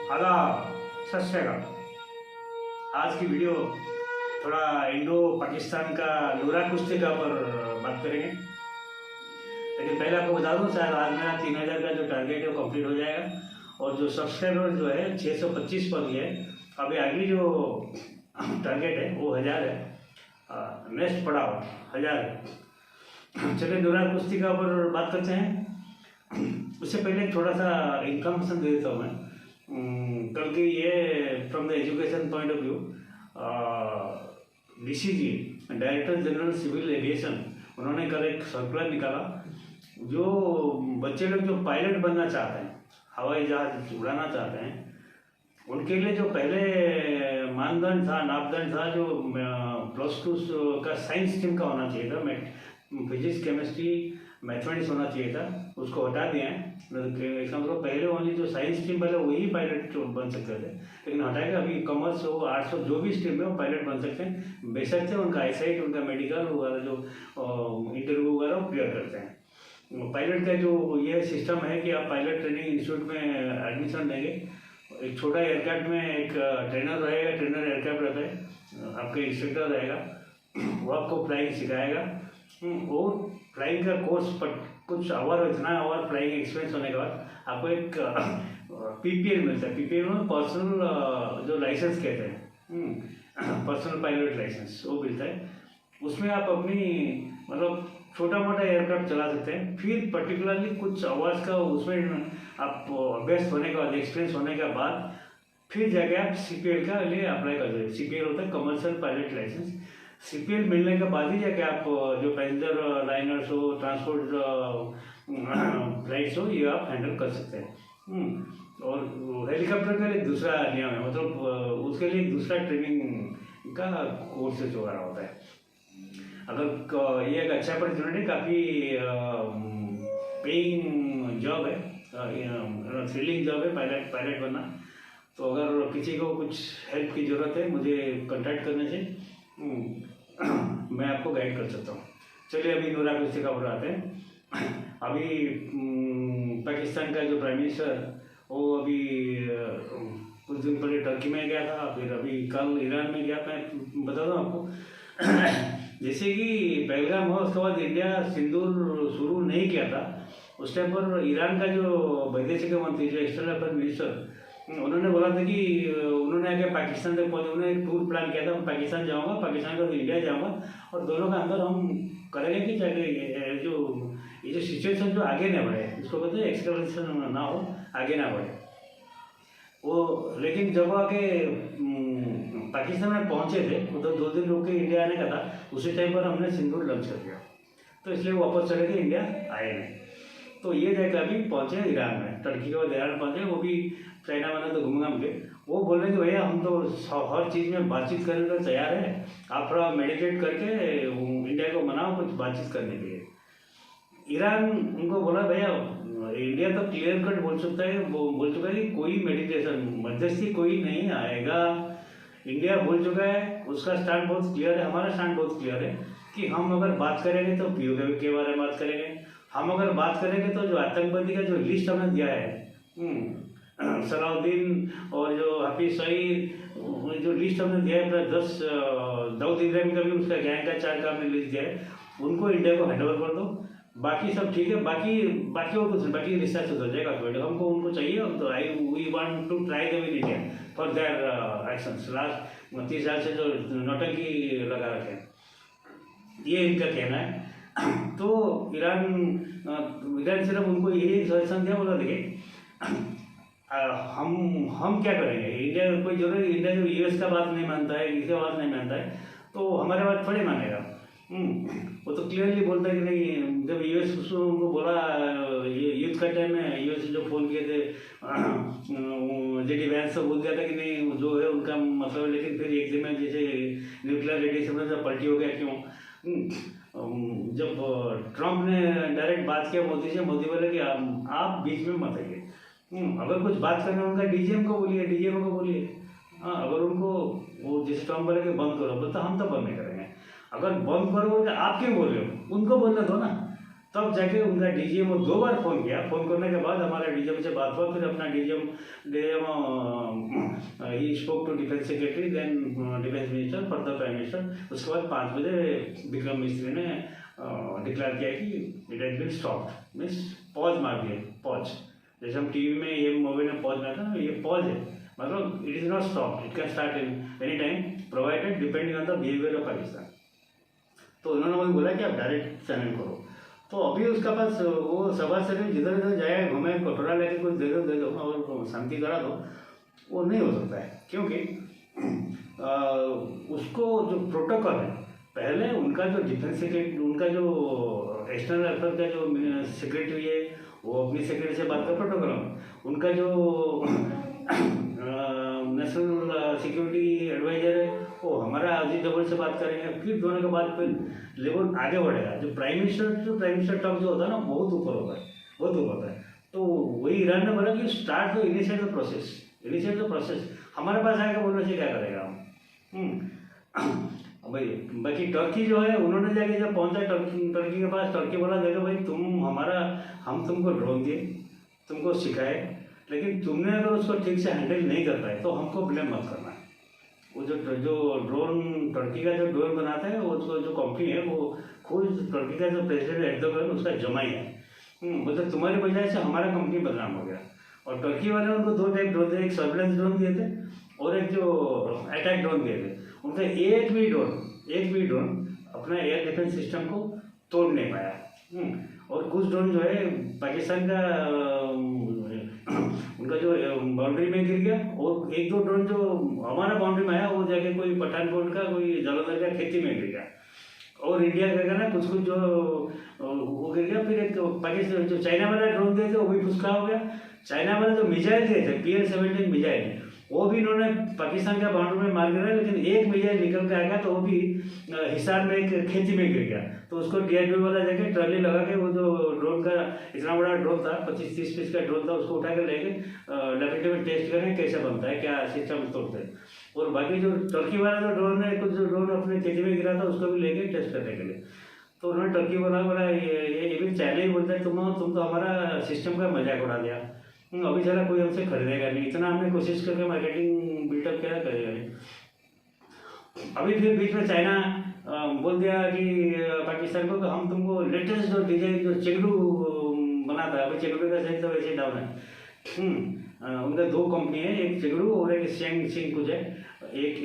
आदाब, सत श्री अकाल। आज की वीडियो थोड़ा इंडो पाकिस्तान का लूरा कुश्ती का पर बात करेंगे। लेकिन पहले आपको बता दूं, शायद आज मेरा 3000 का जो टारगेट है वो कंप्लीट हो जाएगा और जो सब्सक्राइबर जो है 625 पर है। अभी अगली जो टारगेट है वो 1000 है। नेक्स्ट पड़ाव 1000 है। चलिए लूरा कुश्ती का पर बात करते हैं। उससे पहले थोड़ा सा इन्फॉर्मेशन दे देता हूँ मैं, क्योंकि ये from the education point of view DCG director general civil aviation उन्होंने कल एक सर्कुलर निकाला। जो बच्चे लोग जो पायलट बनना चाहते हैं, हवाई जहाज उड़ाना चाहते हैं, उनके लिए जो पहले मानदंड था, नापदंड था, जो +2 का साइंस स्ट्रीम का होना चाहिए था, फिजिक्स केमिस्ट्री मैथमेटिक्स होना चाहिए था, उसको हटा दिया है। इसका मतलब पहले ओनली जो साइंस स्ट्रीम वाले वही पायलट बन सकते थे, लेकिन हटाएगा। अभी कॉमर्स हो, आर्ट्स हो, जो भी स्ट्रीम में वो पायलट बन सकते हैं, बेशक से उनका आईसाइट, उनका मेडिकल वगैरह जो इंटरव्यू वगैरह वो क्लियर करते हैं। पायलट का जो ये सिस्टम है कि आप पायलट ट्रेनिंग इंस्टीट्यूट में एडमिशन देंगे। एक छोटा एयरक्राफ्ट में एक ट्रेनर रहेगा, ट्रेनर एयरक्राफ्ट रहता है, आपका इंस्ट्रक्टर रहेगा, वो आपको फ्लाइंग सिखाएगा। और फ्लाइंग का कोर्स कुछ आवर, इतना आवर फ्लाइंग एक्सपीरियंस होने के बाद आपको एक PPL मिलता है। PPL में पर्सनल जो लाइसेंस कहते हैं, पर्सनल पायलट लाइसेंस, वो मिलता है। उसमें आप अपनी मतलब छोटा मोटा एयरक्राफ्ट चला सकते हैं। फिर पर्टिकुलरली कुछ आवर्स का उसमें आप अभ्यास होने के बाद, एक्सपीरियंस होने के बाद, फिर जाके आप CPL का लिए अप्लाई कर सकते हैं। CPL होता है कमर्शियल पायलट लाइसेंस। CPL मिलने के बाद ही जाके आप जो पैसेंजर लाइनर्स हो, ट्रांसपोर्ट फ्लाइट्स हो, ये आप हैंडल कर सकते हैं। और हेलीकॉप्टर के लिए दूसरा नियम है, मतलब उसके लिए दूसरा ट्रेनिंग का कोर्सेज वगैरह होता है। अगर ये एक अच्छा अपॉर्चुनिटी, काफ़ी पेइंग जॉब है, थ्रिलिंग जॉब है पायलट बनना। तो अगर किसी को कुछ हेल्प की ज़रूरत है, मुझे कांटेक्ट करने से मैं आपको गाइड कर सकता हूँ। चलिए अभी लूरा कुश्ती का आते हैं। अभी पाकिस्तान का जो प्राइम मिनिस्टर वो अभी कुछ दिन पहले टर्की में गया था, फिर अभी कल ईरान में गया। मैं बता दूँ आपको, जैसे कि पहलगाम हुआ, उसके बाद इंडिया सिंदूर शुरू नहीं किया था, उस टाइम पर ईरान का जो वैदेशिक मंत्री, जो एक्सटर्नल अफेयर मिनिस्टर, उन्होंने बोला था कि उन्होंने आगे पाकिस्तान तक पहुँचे, उन्होंने एक टूर प्लान किया था, मैं पाकिस्तान जाऊँगा, पाकिस्तान का इंडिया जाऊँगा, और दोनों का अंदर हम करेंगे कि ये जो सिचुएशन जो आगे ना बढ़े, इसको कहते हैं एक्सकलेशन ना हो, आगे ना बढ़े वो। लेकिन जब आके पाकिस्तान में पहुँचे थे, उधर 2 दिन रुक के इंडिया आने का था, उसी टाइम पर हमने सिंदूर लॉन्च कर दिया, तो इसलिए वापस चले गए, इंडिया आए नहीं। तो ये जाकर अभी पहुँचे ईरान में, टर्की के बाद ईरान पहुँचे, वो भी चाइना वाला तो घूम घाम के। वो बोल रहे कि भैया हम तो हर चीज़ में बातचीत करने को तैयार है, आप थोड़ा मेडिटेट करके इंडिया को मनाओ कुछ बातचीत करने के लिए। ईरान उनको बोला भैया इंडिया तो क्लियर कट बोल सकता है, वो बोल चुका है कि कोई मेडिटेशन मध्यस्थी कोई नहीं आएगा। इंडिया बोल चुका है, उसका स्टैंड बहुत क्लियर है, हमारा स्टैंड बहुत क्लियर है कि हम अगर बात करेंगे तो POK के बारे में बात करेंगे। हम अगर बात करेंगे तो जो आतंकवादी का जो लिस्ट हमने दिया है, सलाउद्दीन और जो हाफिज सईद, जो लिस्ट हमने दिया है, 10 दाऊद इब्राहिम का भी उसका गैंग का 4 का हमने लिस्ट दिया है, उनको इंडिया को हैंड ओवर कर दो, बाकी सब ठीक है। बाकी और कुछ, बाकी रिश्ता सुधर जाएगा। तो हमको उनको चाहिए, तो we want to try the win India for their actions. Last 30 साल से जो नौटंकी लगा रखे हैं, ये इनका कहना है। तो ईरान सिर्फ उनको यही सजेशन दिया, बोला देखिए हम क्या करेंगे, इंडिया कोई जरूरी, इंडिया जो US का बात नहीं मानता है, किसी का बात नहीं मानता है, तो हमारे बात थोड़ी मानेगा। वो तो क्लियरली बोलता है कि नहीं। जब US उनको बोला, युद्ध का टाइम में US जो फ़ोन किए थे, JD वैंस से बोल दिया था कि नहीं जो है उनका मतलब है, लेकिन फिर एक दिन में जैसे न्यूक्लियर रेडिएशन से पलटी हो गया। क्यों? जब ट्रंप ने डायरेक्ट बात किया मोदी से, मोदी बोले कि आप बीच में मत आइए, अगर कुछ बात करना उनका DGM को बोलिए, DGM को बोलिए। हाँ, अगर उनको वो जैसे ट्रंप बोले कि बंद करो, तो हम तो बंद नहीं करेंगे। अगर बंद करो तो आप क्यों बोल रहे हो, उनको बोलना दो ना। तब जाके उनका डीजीएम 2 बार फ़ोन किया। फ़ोन करने के बाद हमारा डीजीएम से बात हुआ, फिर अपना डीजीएम ही spoke to defence secretary, then defence minister, further prime minister. उसके बाद 5 बजे विक्रम मिस्त्री ने डिक्लेयर किया कि it has been stopped, means pause मार दिया। पॉज, जैसे हम टीवी में ये मूवी में पॉज मारते हैं ना, ये पॉज है, मतलब it is not stop, it can start in any time provided depending on the behaviour of Pakistan. तो उन्होंने मुझे बोला कि आप डायरेक्ट चैनल करो। तो अभी उसका पास वो सभा से जिधर जिधर जाए, घूमे, कटोरा लेके कुछ दे दो और शांति करा दो, वो नहीं हो सकता है। क्योंकि उसको जो प्रोटोकॉल है, पहले उनका जो डिफेंस सेक्रेटरी, उनका जो एक्सटर्नल अफेयर का जो सेक्रेटरी है, वो अपनी सेक्रेटरी से बात कर प्रोटोकॉल में, उनका जो नेशनल सिक्योरिटी एडवाइजर है वो हमारा अजीत डोभाल से बात करेंगे, फिर दोनों के बाद फिर लेवल आगे बढ़ेगा। जो प्राइम मिनिस्टर टॉक जो होता है ना, बहुत ऊपर होता है, बहुत ऊपर होता है। तो वही ईरान ने बोला कि start the initiate the process. हमारे पास आएगा बोलने से क्या करेगा हम। भाई बाकी टर्की जो है, उन्होंने जाके जब पहुंचा टर्की के पास, टर्की बोला देखो भाई हम तुमको ड्रोन दिए, तुमको सिखाए, लेकिन तुमने अगर उसको ठीक से हैंडल नहीं कर पाए तो हमको ब्लेम मत करना। वो जो ड्रोन, टर्की का जो ड्रोन बनाता है, वो जो कंपनी है, वो खुद टर्की का जो प्रेसिडेंट एर्दोगन उसका जमाई है। मतलब तुम्हारी वजह से हमारा कंपनी बदनाम हो गया। और टर्की वाले उनको 2 टाइप ड्रोन थे, एक सर्वेलेंस ड्रोन दिए थे और एक जो अटैक ड्रोन दिए थे। उनका एक भी ड्रोन अपना एयर डिफेंस सिस्टम को तोड़ नहीं पाया। और कुछ ड्रोन जो है पाकिस्तान का उनका जो बाउंड्री में गिर गया, और 1-2 ड्रोन जो हमारा बाउंड्री में आया वो जाके कोई पठानकोट का, कोई जालंधर का खेती में गिर गया। और इंडिया का ना कुछ जो वो गिर गया। फिर एक पाकिस्तान जो चाइना वाला ड्रोन दिए थे वो भी फुसका हो गया। चाइना वाले जो मिसाइल दिए थे PL-17 मिसाइल, वो भी इन्होंने पाकिस्तान का बाउंड्री में मार गिरा, लेकिन एक मिसाइल निकल के आएगा तो वो भी हिसार में एक खेती में गिर गया। तो उसको DRDO वाला जाके ट्रॉली लगा के, वो जो ड्रोन का इतना बड़ा ड्रोन था, 25-30 पीस का ड्रोन था, उसको उठा के लेके लेबोरेटरी में टेस्ट करें कैसे बनता है, क्या सिस्टम तोड़ते हैं। और बाकी जो टर्की वाला जो ड्रोन है, कुछ जो ड्रोन अपने खेती में गिरा था, उसको भी लेके टेस्ट करने के लिए। तो उन्होंने टर्की बोला ये भी चाइना ही बोलता है, तुम तो हमारा सिस्टम का मजाक उड़ा दिया। अभी चला कोई हमसे खरीदेगा नहीं, इतना हमने कोशिश करके मार्केटिंग बिल्टअप किया, करेगा नहीं। अभी फिर बीच में चाइना बोल दिया कि पाकिस्तान को, हम तुमको लेटेस्ट जो डिजाइन जो चेगडू बनाता है, अभी चेगडू का सही तो वैसे डाउन है। उनका 2 कंपनी है, एक चेगडू और एक सिंग कुछ है। एक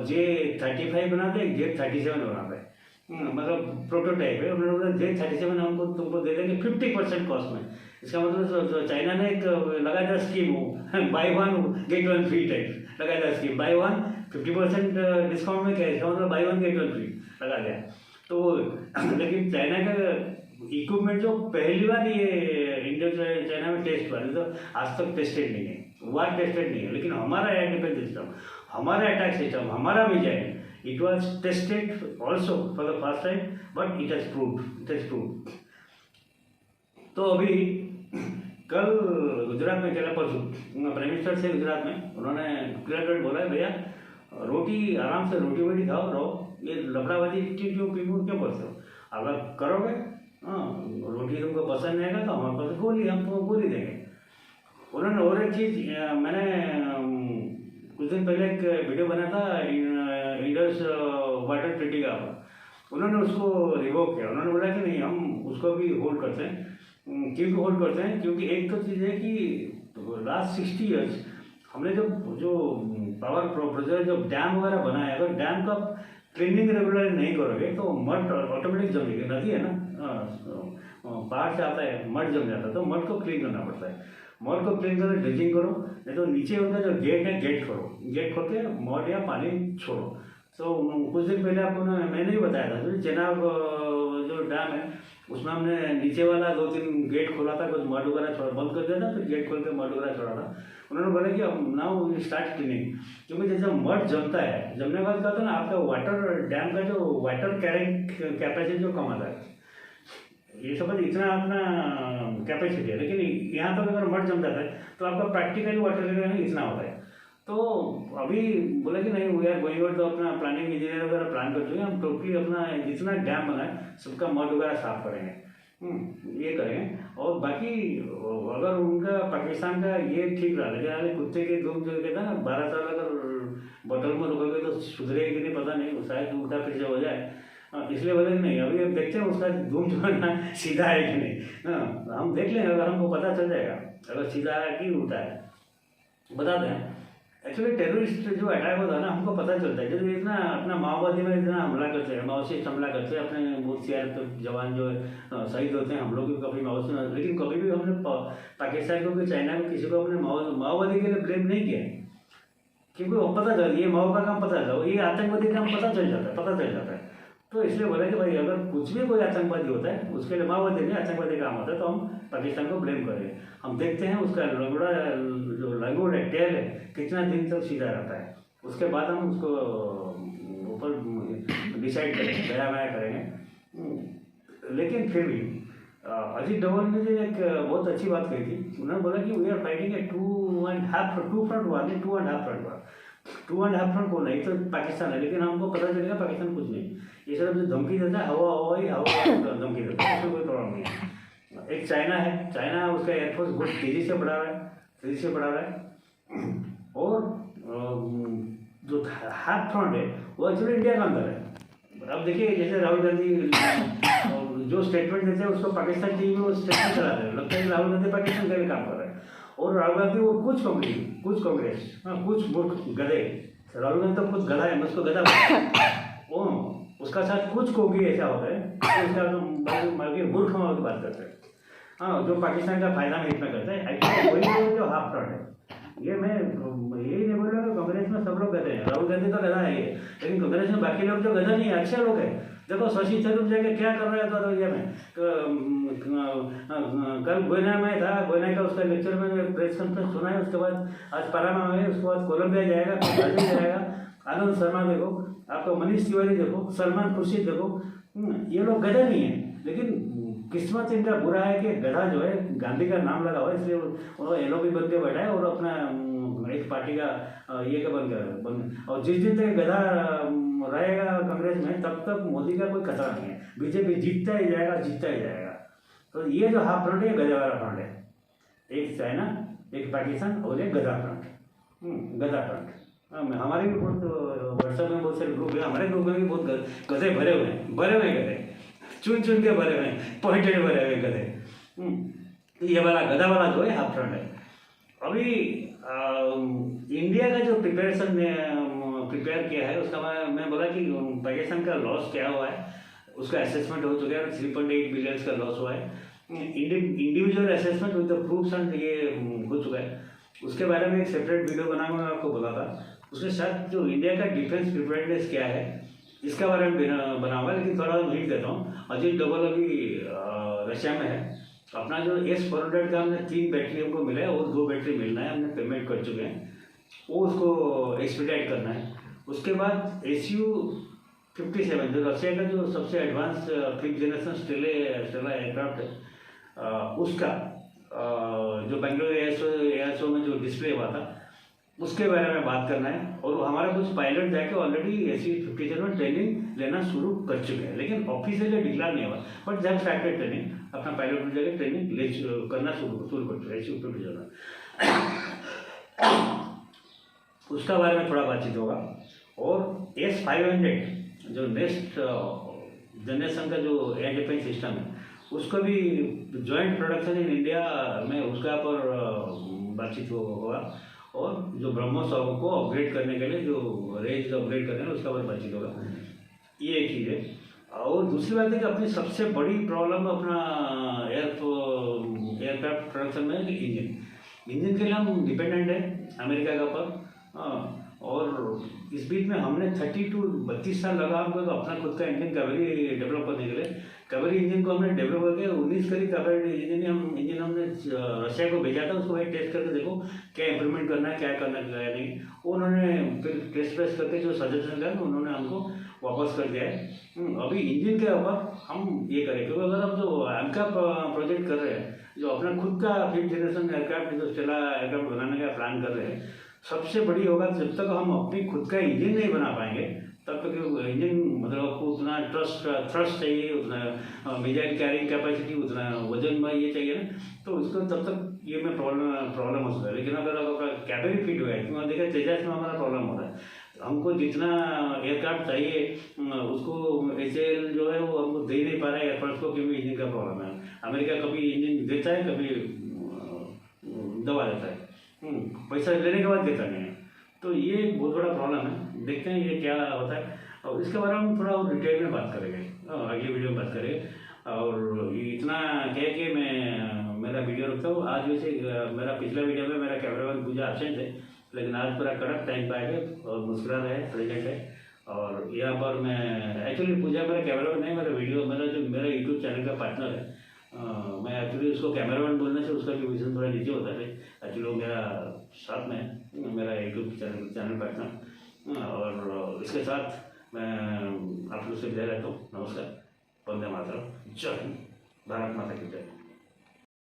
J35 बनाते हैं, एक J37 बनाता है, मतलब प्रोटोटाइप है। उन्होंने J37 हमको तुमको दे देंगे 50% कॉस्ट में। इसका मतलब चाइना ने एक लगाया था scheme, buy 1 get 1 free type लगाया था स्कीम, बाय 1 50% डिस्काउंट में। क्या इसका मतलब बाय 1 गेट 1 फ्री लगा दिया। तो लेकिन चाइना का इक्विपमेंट जो पहली बार ये इंडिया चाइना में टेस्ट हुआ, तो आज तक टेस्टेड नहीं है, वार टेस्टेड नहीं है। लेकिन हमारा एयर डिफेंस सिस्टम, हमारा अटैक सिस्टम, हमारा missile, it was tested also for the first time, but it has proved. तो अभी कल गुजरात में चला, परसों प्राइम मिनिस्टर से गुजरात में उन्होंने क्लियर कट बोला है, भैया रोटी आराम से रोटी वोटी खाओ रहो, ये लफड़ाबाजी क्यों करते हो। अगर करोगे रोटी तुमको पसंद नहीं आएगा तो हमारे पास गोली, हम तुमको गोली देंगे। उन्होंने और एक चीज़, मैंने कुछ दिन पहले एक वीडियो बनाया था इंडस वाटर ट्रीटी का, उन्होंने उसको रिवोक किया। उन्होंने बोला कि नहीं, हम उसको भी होल्ड करते हैं। क्यों होल्ड करते हैं? क्योंकि एक तो चीज़ है कि लास्ट 60 ईयर्स हमने जो पावर प्रोजेक्ट जो डैम वगैरह बनाया है, अगर डैम का क्लीनिंग रेगुलर नहीं करोगे तो मड ऑटोमेटिक जमेगी। नदी है ना, पहाड़ से आता है, मड जम जाता है, तो मड को क्लीन करना पड़ता है। मड को क्लीन करो, ड्रेजिंग करो, नहीं तो नीचे उनका जो गेट है, गेट खोलो, गेट खोल के मड या पानी छोड़ो। तो कुछ दिन पहले आपको मैंने ही बताया था, जो चेनाब जो डैम है उसमें हमने नीचे वाला 2-3 गेट खोला था, कुछ मड वगैरह छोड़ा, बंद कर दिया था, फिर गेट खोल के मड वगैरह छोड़ा था। उन्होंने बोला कि अब नाउ स्टार्ट क्लीनिंग, क्योंकि जैसे मड जमता है, जमने के बाद क्या होता है ना, आपका वाटर डैम का जो वाटर कैरिंग कैपेसिटी जो कम आता है, ये समझ इतना अपना कैपेसिटी है, लेकिन यहाँ तक अगर मड जम जाता है तो आपका प्रैक्टिकली वाटर लेवल इतना होता है। तो अभी बोला कि नहीं, वो यार वही वर्ड तो अपना प्लानिंग इंजीनियर वगैरह प्लान कर चुके हैं, हम टोटली अपना जितना डैम बना है सबका मड वगैरह साफ करेंगे। ये करें। और बाकी अगर उनका पाकिस्तान का ये ठीक रहा, लेकिन अगर कुत्ते के दूध जो कहता है ना 12 साल अगर बोतल में रुकोगे तो सुधरेगा कि नहीं पता नहीं, शायद उल्टा फिर से हो जाए। इसलिए बोले नहीं, अभी अब देखते हैं उसका धूम जो है ना सीधा है कि नहीं। हम देख लेंगे, अगर हमको पता चल जाएगा अगर सीधा है कि उल्टा है बता दें। एक्चुअली टेररिस्ट जो अटैक होता है ना, हमको पता चलता है जब इतना अपना माओवादी में इतना हमला करते हैं, माओवादी हमला करते हैं, अपने बहुत सीआरपीएफ जवान जो है शहीद होते हैं। हम लोग भी कभी माओवादी, लेकिन कभी भी हमने पाकिस्तान को कि चाइना को किसी को हमने माओवादी के लिए ब्लेम नहीं किया, क्योंकि वो पता चल, ये माओ का काम पता चला, ये आतंकवादी का काम पता चल जाता है। तो इसलिए बोला कि भाई अगर कुछ भी कोई आतंकवादी होता है उसके लिए माओवादी नहीं आतंकवादी काम होता है, तो हम पाकिस्तान को ब्लेम करें। हम देखते हैं उसका लंगोड़ है, टेल है, कितना दिन तक सीधा रहता है, उसके बाद हम उसको ऊपर डिसाइड करेंगे, बयान करेंगे। लेकिन फिर भी अजीत डोभाल ने जो एक बहुत अच्छी बात कही थी, उन्होंने बोला कि we are fighting a 2.5 front war, नहीं 2.5 फ्रंट वार। 2.5 फ्रंट को नहीं तो पाकिस्तान है, लेकिन हमको पता चलेगा पाकिस्तान कुछ नहीं, ये सब जो धमकी देता है हवा धमकी देता है, उसमें कोई प्रॉब्लम नहीं है। एक चाइना है, चाइना उसका एयरफोर्स बहुत तेज़ी से बढ़ा रहा है, और जो हाफ फ्रंट है वो एक्चुअली इंडिया का अंदर है। अब देखिए जैसे राहुल गांधी जो स्टेटमेंट देते हैं उसको पाकिस्तान टीवी में वो स्टेटमेंट चला रहे हैं, लगता है कि राहुल गांधी पाकिस्तान के लिए काम कर रहे हैं। और राहुल गांधी और कुछ कांग्रेस कुछ मूर्ख गधे, राहुल गांधी तो कुछ गधा है, मैं उसको गधा उसका साथ कुछ कोगी ऐसा होता है तो उसका मूर्ख की बात करते हैं। जो पाकिस्तान का फायदा में इतना करता है, एक्चुअली वही जो हाफ फ्रंट है। ये मैं यही नहीं बोल रहा कि कांग्रेस में सब लोग गधे हैं, राहुल गांधी तो गधा है ये, लेकिन कांग्रेस में बाकी लोग जो गधा नहीं है, अच्छे लोग हैं। देखो शशि थरूर जाके क्या कर रहा है तो ये में कल गोयना में था, गोयना का उसका लेक्चर में प्रेस कॉन्फ्रेंस सुना है, उसके बाद आज पनामा में, उसके बाद कोलंबिया जाएगा, ब्राजील जाएगा, आनंद शर्मा देखो, आपका मनीष तिवारी देखो, सलमान खुर्शीद देखो, ये लोग गधे नहीं है, लेकिन किस्मत इनका बुरा है कि गधा जो है गांधी का नाम लगा हुआ है, इसलिए वो एलओपी बन के बैठा है और अपना एक पार्टी का ये का बन और जिस दिन तक गधा रहेगा कांग्रेस में तब तक मोदी का कोई खतरा नहीं है, बीजेपी जीतता ही जाएगा। तो ये जो हाफ फ्रंट है गधा वाला फ्रंट है, एक चाइना, एक पाकिस्तान और एक गधा फ्रंट। हमारे भी बहुत व्हाट्सएप में बहुत सारे ग्रुप है, हमारे ग्रुप में भी बहुत गधे भरे हुए हैं गधे, चुन के भरे हुए हैं, पॉइंटेड भरे हुए गधे। ये वाला गधा वाला जो है हाफ फ्रंट है। अभी इंडिया का जो प्रिपेयर किया है उसका मैं बोला कि पाकिस्तान का लॉस क्या हुआ है, उसका असेसमेंट हो चुका है, 3.8 बिलियन का लॉस हुआ है। Individual assessment with the proofs and ये हो चुका है, उसके बारे में एक सेपरेट वीडियो बनाऊंगा, मैं आपको बोला था। उसके साथ जो इंडिया का डिफेंस प्रिपेयर्डनेस क्या है इसका बारे में बनाऊंगा, लेकिन थोड़ा हिंट देता हूँ। अजीत डोभाल अभी रशिया में है, अपना जो S-400 का हमने 3 बैटरी हमको मिला है और 2 बैटरी मिलना है, हमने पेमेंट कर चुके हैं, वो उसको एक्सपीडाइट करना है। उसके बाद Su-57 जो रशिया का जो सबसे advance 5th generation Stella aircraft है, उसका जो बेंगलोर एयर शो में जो डिस्प्ले हुआ था उसके बारे में बात करना है। और हमारा कुछ पायलट जाके ऑलरेडी Su-57 में ट्रेनिंग लेना शुरू कर चुके हैं, लेकिन ऑफिशियली डिक्लेयर नहीं हुआ, बट जब स्टार्टेड ट्रेनिंग अपना पायलट में जाकर ट्रेनिंग करना शुरू कर चुके हैं Su-57 में। उसका बारे में थोड़ा बातचीत होगा। और S-500 जो नेक्स्ट जनरेशन का जो एयर डिफेंस सिस्टम है उसको भी जॉइंट प्रोडक्शन इन इंडिया में उसका पर बातचीत होगा। और जो ब्रह्मोस को अपग्रेड करने के लिए जो रेंज अपग्रेड करने उसका पर बातचीत होगा, ये एक चीज़ है। और दूसरी बात है कि अपनी सबसे बड़ी प्रॉब्लम अपना एयरक्राफ्ट प्रोडक्शन में इंजन के लिए हम डिपेंडेंट है अमेरिका के ऊपर। और इस बीच में हमने 30 to 32 साल लगा हमको तो अपना खुद का इंजन कैवरी डेवलप करने के लिए। कैवरी इंजन को हमने डेवलप करके 19 करीब कैवरी इंजन हमने रशिया को भेजा था, उसको टेस्ट करके देखो क्या इंप्रूवमेंट करना है, क्या करना है, क्या नहीं। उन्होंने फिर टेस्ट करके जो सजेशन दिया उन्होंने हमको वापस कर दिया है। अभी इंजन के ऊपर हम ये करें, क्योंकि अगर हम जो एमका प्रोजेक्ट कर रहे हैं, जो अपना खुद का 5th जनरेशन एयरक्राफ्ट जो स्टेला एयरक्राफ्ट बनाने का प्लान कर रहे हैं, सबसे बड़ी होगा जब तक हम अपनी खुद का इंजन नहीं बना पाएंगे तब तक इंजन मतलब आपको उतना थ्रस्ट चाहिए, उतना मिजाइल कैरिंग कैपेसिटी, उतना वजन में ये चाहिए ना, तो उसको तब तक ये में प्रॉब्लम हो सकता है। लेकिन अगर आपका कैबिन फिट हुआ है, क्योंकि देखा तेजस में हमारा प्रॉब्लम हो रहा है, हमको जितना एयरक्राफ्ट चाहिए उसको एचएएल जो है वो हमको दे नहीं पा रहा है एयरफोर्स को, क्योंकि इंजन का प्रॉब्लम है। अमेरिका कभी इंजन देता है, कभी दबा देता है, पैसा लेने के बाद देता नहीं है। तो ये एक बहुत बड़ा प्रॉब्लम है, देखते हैं ये क्या होता है, और इसके बारे में हम थोड़ा और डिटेल में बात करेंगे, अगली वीडियो में बात करेंगे। और इतना कह के मैं मेरा वीडियो रखता हूँ। आज वैसे मेरा पिछला वीडियो में मेरा कैमरामैन पूजा एब्सेंट है, लेकिन आज पूरा कड़क टाइम पे आए और मुस्कुरा रहे प्रेजेंट है। और यहाँ पर मैं एक्चुअली पूजा मेरा कैमरामैन नहीं, मेरा यूट्यूब चैनल का पार्टनर है। मैं एक्चुअली उसको कैमरामैन बोलने से उसका भी विजन थोड़ा नीचे होता है। एक्चुअली वो मेरा साथ में है, मेरा यूट्यूब चैनल पार्टनर। और इसके साथ मैं आप लोग से विदा रहता हूँ। नमस्कार, वंदे मातरम, जय हिंद, भारत माता की जय।